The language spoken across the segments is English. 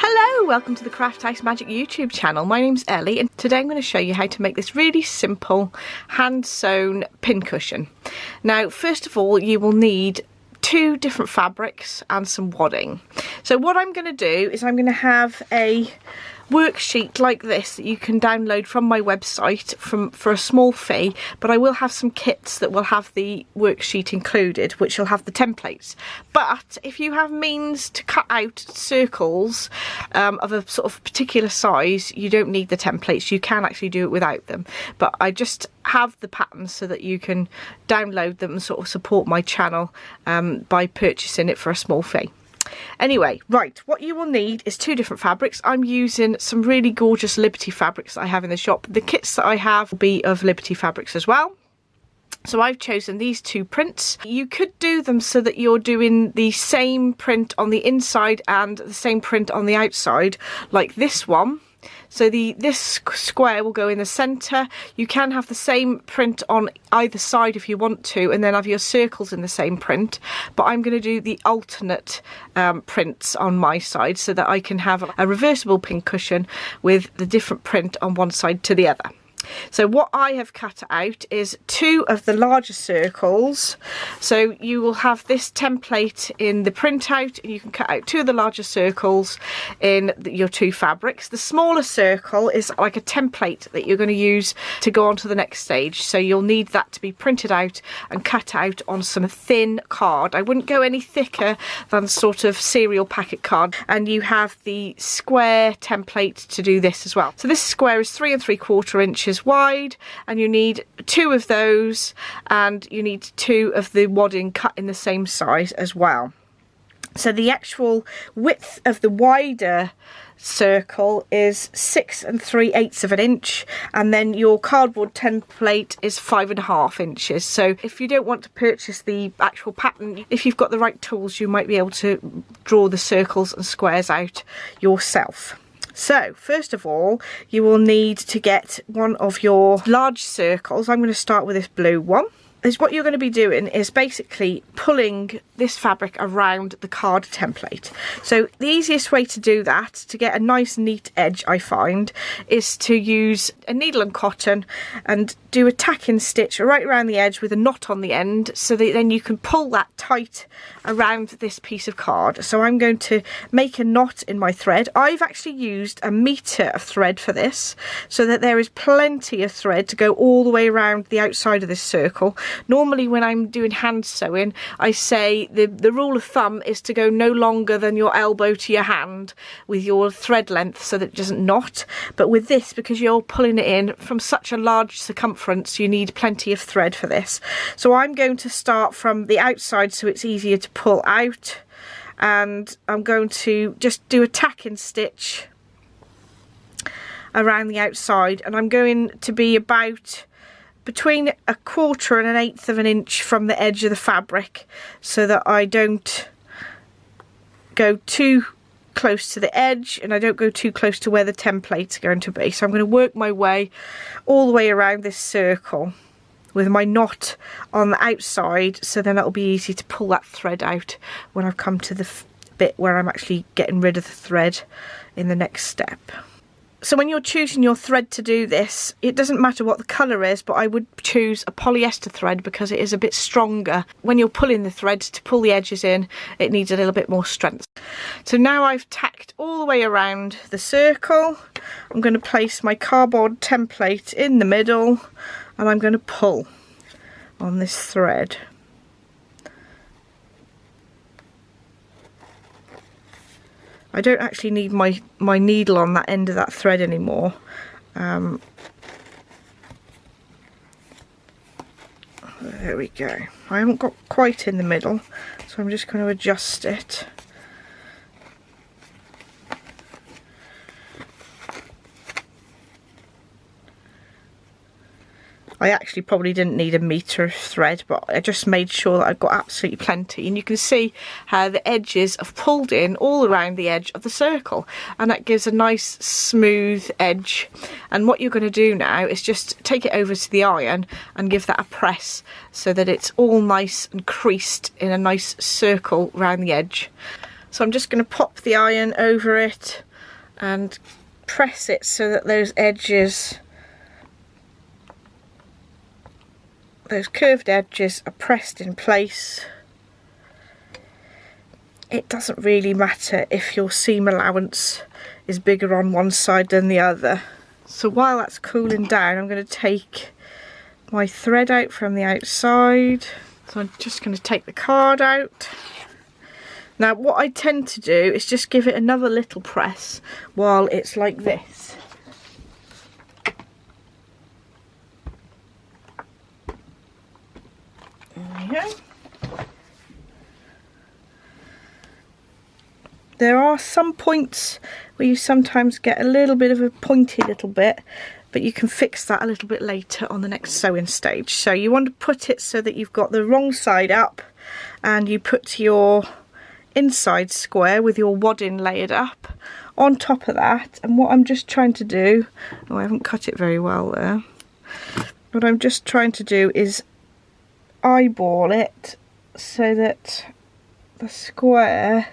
Hello, welcome to the Craft House Magic YouTube channel. My name's Ellie and today I'm going to show you how to make this really simple hand sewn pincushion. Now first of all you will need two different fabrics and some wadding. So what I'm going to do is I'm going to have a worksheet like this that you can download from my website for a small fee, but I will have some kits that will have the worksheet included, which will have the templates. But if you have means to cut out circles of a sort of particular size, you don't need the templates. You can actually do it without them, but I just have the patterns so that you can download them and sort of support my channel by purchasing it for a small fee. Anyway, right, what you will need is two different fabrics. I'm using some really gorgeous Liberty fabrics that I have in the shop. The kits that I have will be of Liberty fabrics as well. So I've chosen these two prints. You could do them so that you're doing the same print on the inside and the same print on the outside, like this one. So this square will go in the centre. You can have the same print on either side if you want to, and then have your circles in the same print. But I'm going to do the alternate prints on my side so that I can have a reversible pincushion with the different print on one side to the other. So what I have cut out is two of the larger circles. So you will have this template in the printout and you can cut out two of the larger circles in your two fabrics. The smaller circle is like a template that you're going to use to go on to the next stage. So you'll need that to be printed out and cut out on some thin card. I wouldn't go any thicker than sort of cereal packet card. And you have the square template to do this as well. So this square is 3 3/4 inches wide, and you need two of those, and you need two of the wadding cut in the same size as well. So the actual width of the wider circle is 6 3/8 inch, and then your cardboard template is 5.5 inches. So if you don't want to purchase the actual pattern, if you've got the right tools, you might be able to draw the circles and squares out yourself. So first of all, you will need to get one of your large circles. I'm going to start with this blue one. What you're going to be doing is basically pulling this fabric around the card template. So the easiest way to do that, to get a nice neat edge, I find, is to use a needle and cotton and do a tacking stitch right around the edge with a knot on the end, so that then you can pull that tight around this piece of card. So I'm going to make a knot in my thread. I've actually used 1 metre of thread for this, so that there is plenty of thread to go all the way around the outside of this circle. Normally when I'm doing hand sewing, I say the rule of thumb is to go no longer than your elbow to your hand with your thread length so that it doesn't knot. But with this, because you're pulling it in from such a large circumference, you need plenty of thread for this. So I'm going to start from the outside so it's easier to pull out, and I'm going to just do a tacking stitch around the outside, and I'm going to be about between 1/4 and 1/8 inch from the edge of the fabric, so that I don't go too close to the edge and I don't go too close to where the template's going to be. So I'm going to work my way all the way around this circle with my knot on the outside, so then it'll be easy to pull that thread out when I've come to the bit where I'm actually getting rid of the thread in the next step. So when you're choosing your thread to do this, it doesn't matter what the colour is, but I would choose a polyester thread because it is a bit stronger. When you're pulling the thread to pull the edges in, it needs a little bit more strength. So now I've tacked all the way around the circle, I'm going to place my cardboard template in the middle, and I'm going to pull on this thread. I don't actually need my needle on that end of that thread anymore. There we go. I haven't got quite in the middle, so I'm just going to adjust it. I actually probably didn't need 1 metre of thread, but I just made sure that I've got absolutely plenty. And you can see how the edges have pulled in all around the edge of the circle, and that gives a nice smooth edge. And what you're going to do now is just take it over to the iron and give that a press so that it's all nice and creased in a nice circle around the edge. So I'm just going to pop the iron over it and press it so that those edges, those curved edges, are pressed in place. It doesn't really matter if your seam allowance is bigger on one side than the other. So while that's cooling down, I'm going to take my thread out from the outside. So I'm just going to take the card out. Now what I tend to do is just give it another little press while it's like this. There we go. There are some points where you sometimes get a little bit of a pointy little bit, but you can fix that a little bit later on the next sewing stage. So you want to put it so that you've got the wrong side up, and you put your inside square with your wadding layered up on top of that. And what I'm just trying to do, oh, I haven't cut it very well there. What I'm just trying to do is eyeball it so that the square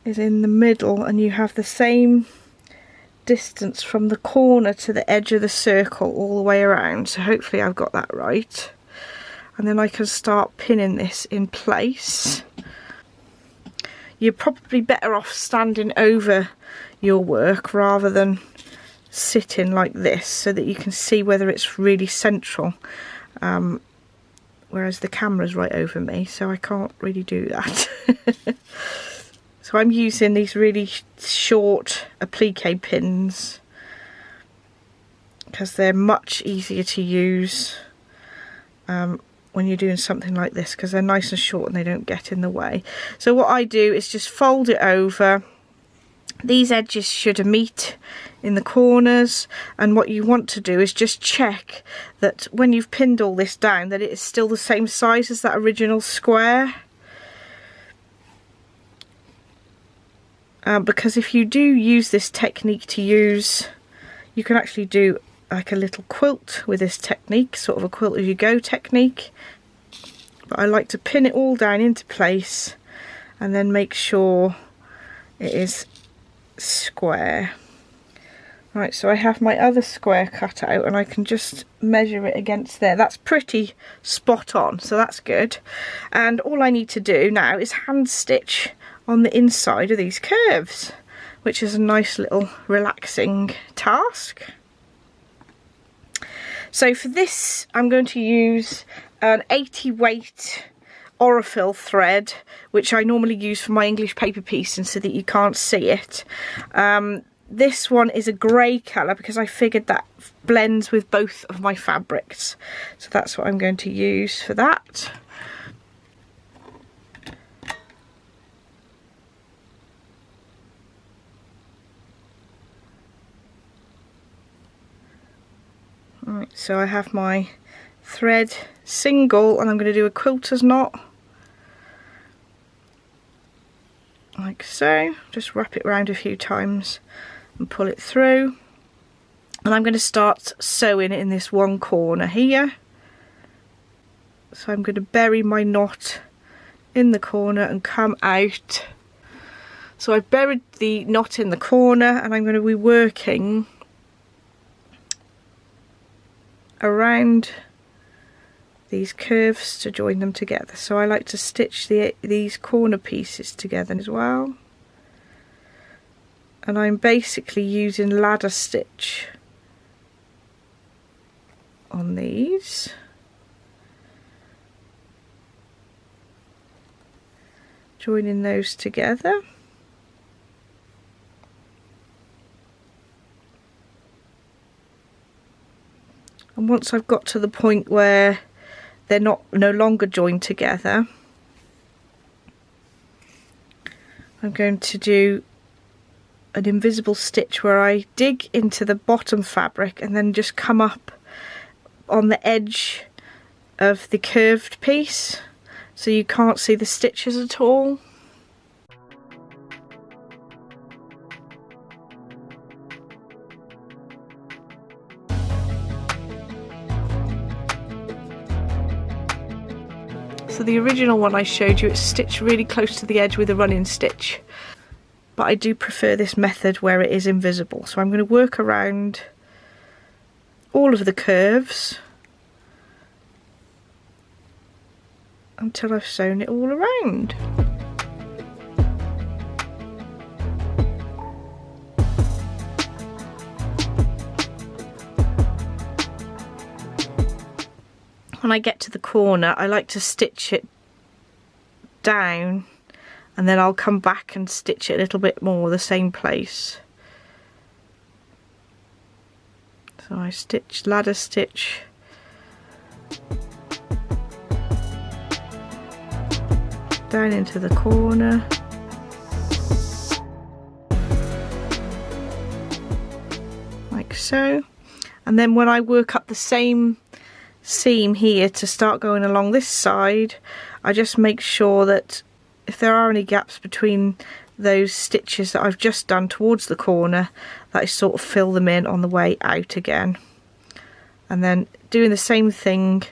is in the middle and you have the same distance from the corner to the edge of the circle all the way around. So hopefully I've got that right, and then I can start pinning this in place. You're probably better off standing over your work rather than sitting like this so that you can see whether it's really central, whereas the camera's right over me, so I can't really do that. So I'm using these really short applique pins because they're much easier to use when you're doing something like this, because they're nice and short and they don't get in the way. So what I do is just fold it over. These edges should meet in the corners, and what you want to do is just check that when you've pinned all this down that it is still the same size as that original square. Because if you do use this technique to use, you can actually do like a little quilt with this technique, sort of a quilt as you go technique. But I like to pin it all down into place and then make sure it is square. Right, so I have my other square cut out and I can just measure it against there. That's pretty spot on, so that's good. And all I need to do now is hand stitch on the inside of these curves, which is a nice little relaxing task. So for this I'm going to use an 80 weight Aurifil thread, which I normally use for my English paper piecing so that you can't see it. This one is a grey colour because I figured that blends with both of my fabrics, so that's what I'm going to use for that. Right, so I have my thread single and I'm going to do a quilter's knot like so. Just wrap it around a few times and pull it through, and I'm going to start sewing in this one corner here. So I'm going to bury my knot in the corner and come out. So I've buried the knot in the corner and I'm going to be working around these curves to join them together. So I like to stitch these corner pieces together as well, and I'm basically using ladder stitch on these. Joining those together. And once I've got to the point where they're no longer joined together, I'm going to do an invisible stitch where I dig into the bottom fabric and then just come up on the edge of the curved piece so you can't see the stitches at all. So the original one I showed you, it's stitched really close to the edge with a running stitch. but I do prefer this method where it is invisible. So I'm going to work around all of the curves until I've sewn it all around. When I get to the corner, I like to stitch it down, and then I'll come back and stitch it a little bit more the same place. So I ladder stitch down into the corner, like so, and then when I work up the same seam here to start going along this side, I just make sure that if there are any gaps between those stitches that I've just done towards the corner, that I sort of fill them in on the way out again. And then doing the same thing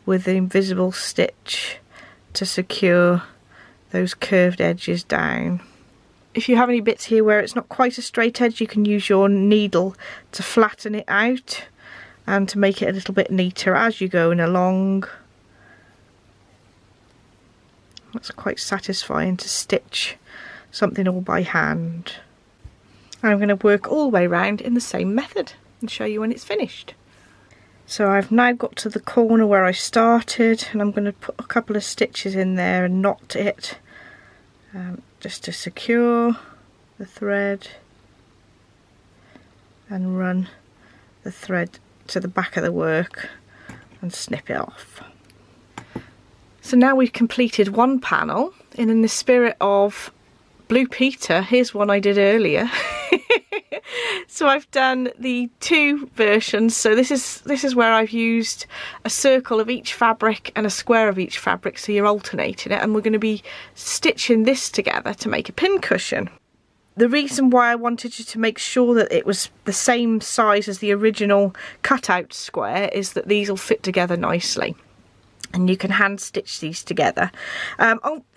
with the invisible stitch to secure those curved edges down. If you have any bits here where it's not quite a straight edge, you can use your needle to flatten it out and to make it a little bit neater as you're going along. That's quite satisfying to stitch something all by hand. I'm going to work all the way around in the same method and show you when it's finished. So I've now got to the corner where I started, and I'm going to put a couple of stitches in there and knot it just to secure the thread, and run the thread to the back of the work and snip it off. So now we've completed one panel, and in the spirit of Blue Peter, here's one I did earlier. So I've done the two versions. So this is where I've used a circle of each fabric and a square of each fabric, so you're alternating it, and we're going to be stitching this together to make a pincushion. The reason why I wanted you to make sure that it was the same size as the original cutout square is that these will fit together nicely, and you can hand stitch these together.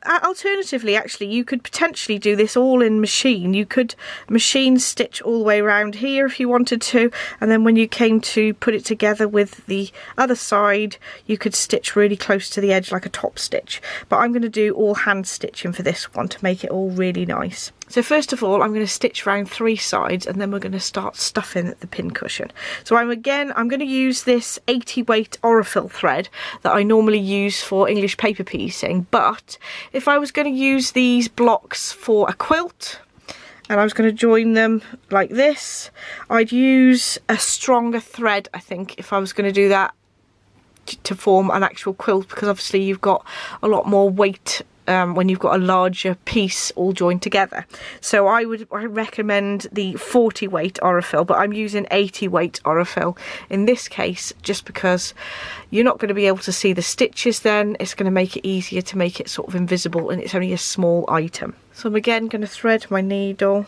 Alternatively, actually, you could potentially do this all in machine. You could machine stitch all the way around here if you wanted to, and then when you came to put it together with the other side, you could stitch really close to the edge like a top stitch. But I'm going to do all hand stitching for this one to make it all really nice. So first of all, I'm going to stitch around three sides, and then we're going to start stuffing the pincushion. So I'm going to use this 80 weight Aurifil thread that I normally use for English paper piecing, but if I was going to use these blocks for a quilt and I was going to join them like this, I'd use a stronger thread, I think, if I was going to do that to form an actual quilt, because obviously you've got a lot more weight when you've got a larger piece all joined together. So I recommend the 40 weight Aurifil, but I'm using 80 weight Aurifil in this case, just because you're not going to be able to see the stitches then. It's going to make it easier to make it sort of invisible, and it's only a small item. So I'm again going to thread my needle.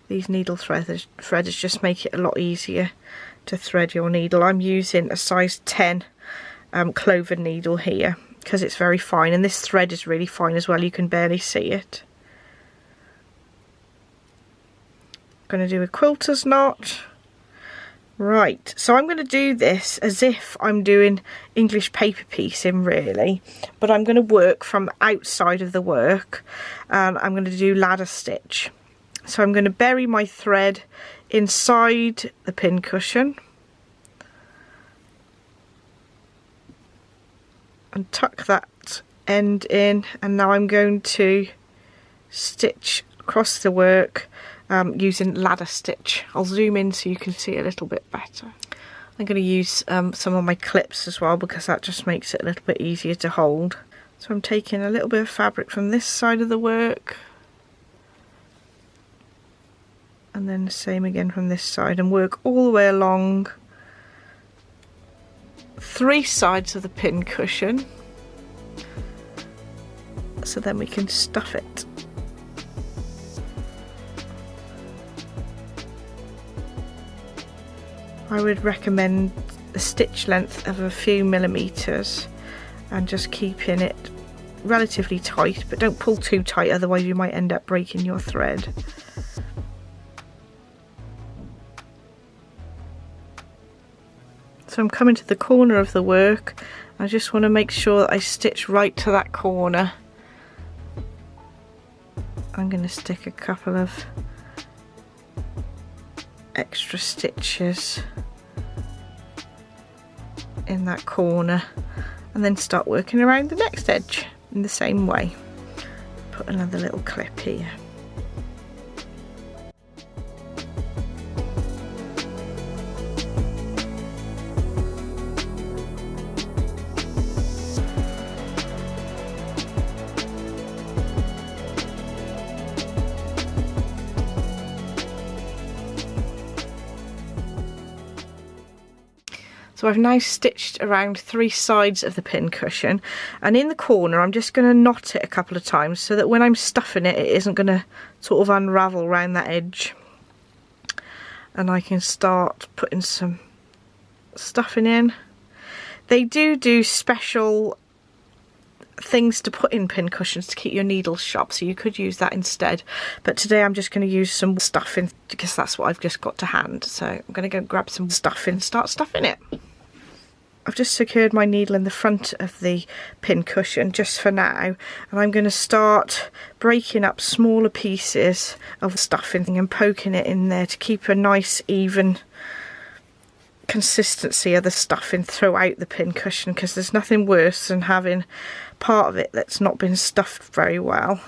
These needle threaders just make it a lot easier to thread your needle. I'm using a size 10 Clover needle here because it's very fine, and this thread is really fine as well. You can barely see it. I'm going to do a quilter's knot. Right, so I'm going to do this as if I'm doing English paper piecing really, but I'm going to work from outside of the work, and I'm going to do ladder stitch. So I'm going to bury my thread inside the pincushion and tuck that end in, and now I'm going to stitch across the work using ladder stitch. I'll zoom in so you can see a little bit better. I'm going to use some of my clips as well, because that just makes it a little bit easier to hold. So I'm taking a little bit of fabric from this side of the work, and then the same again from this side, and work all the way along three sides of the pincushion, so then we can stuff it. I would recommend a stitch length of a few millimeters, and just keeping it relatively tight, but don't pull too tight, otherwise you might end up breaking your thread. So I'm coming to the corner of the work. I just want to make sure that I stitch right to that corner. I'm going to stick a couple of extra stitches in that corner and then start working around the next edge in the same way. Put another little clip here. So I've now stitched around 3 sides of the pin cushion, and in the corner I'm just going to knot it a couple of times so that when I'm stuffing it, it isn't going to sort of unravel around that edge. And I can start putting some stuffing in. They do special things to put in pin cushions to keep your needles sharp, so you could use that instead, but today I'm just going to use some stuffing because that's what I've just got to hand. So I'm going to go grab some stuffing and start stuffing it. I've just secured my needle in the front of the pin cushion just for now, and I'm going to start breaking up smaller pieces of stuffing and poking it in there to keep a nice even consistency of the stuffing throughout the pin cushion, because there's nothing worse than having part of it that's not been stuffed very well.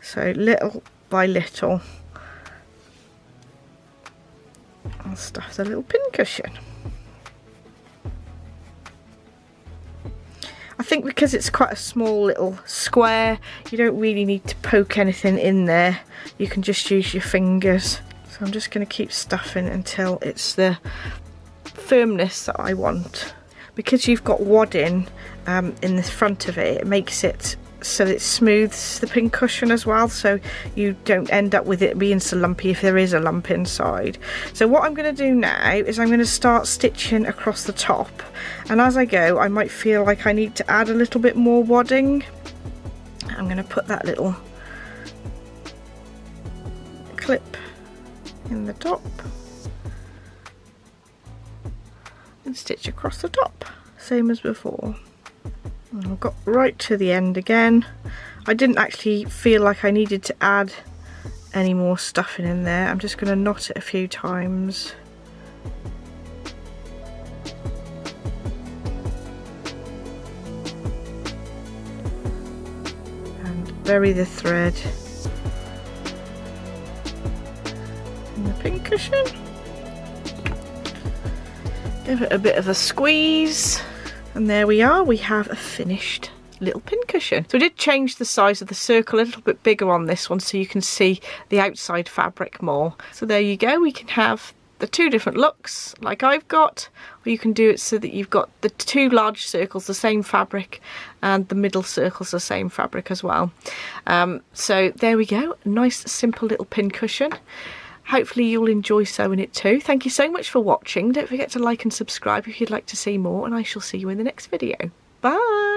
So little by little I'll stuff the little pin cushion. I think because it's quite a small little square, you don't really need to poke anything in there. You can just use your fingers. So I'm just going to keep stuffing until it's the firmness that I want. Because you've got wadding in the front of it, it makes it so that it smooths the pin cushion as well, so you don't end up with it being so lumpy if there is a lump inside. So what I'm going to do now is I'm going to start stitching across the top, and as I go I might feel like I need to add a little bit more wadding. I'm going to put that little clip in the top and stitch across the top, same as before. And I've got right to the end again. I didn't actually feel like I needed to add any more stuffing in there. I'm just going to knot it a few times. And bury the thread in the pin cushion. Give it a bit of a squeeze, and there we are. We have a finished little pin cushion. So I did change the size of the circle a little bit bigger on this one so you can see the outside fabric more. So there you go. We can have the 2 different looks like I've got, or you can do it so that you've got the 2 large circles the same fabric and the middle circles the same fabric as well. So there we go. Nice simple little pin cushion. Hopefully you'll enjoy sewing it too. Thank you so much for watching. Don't forget to like and subscribe if you'd like to see more, and I shall see you in the next video. Bye!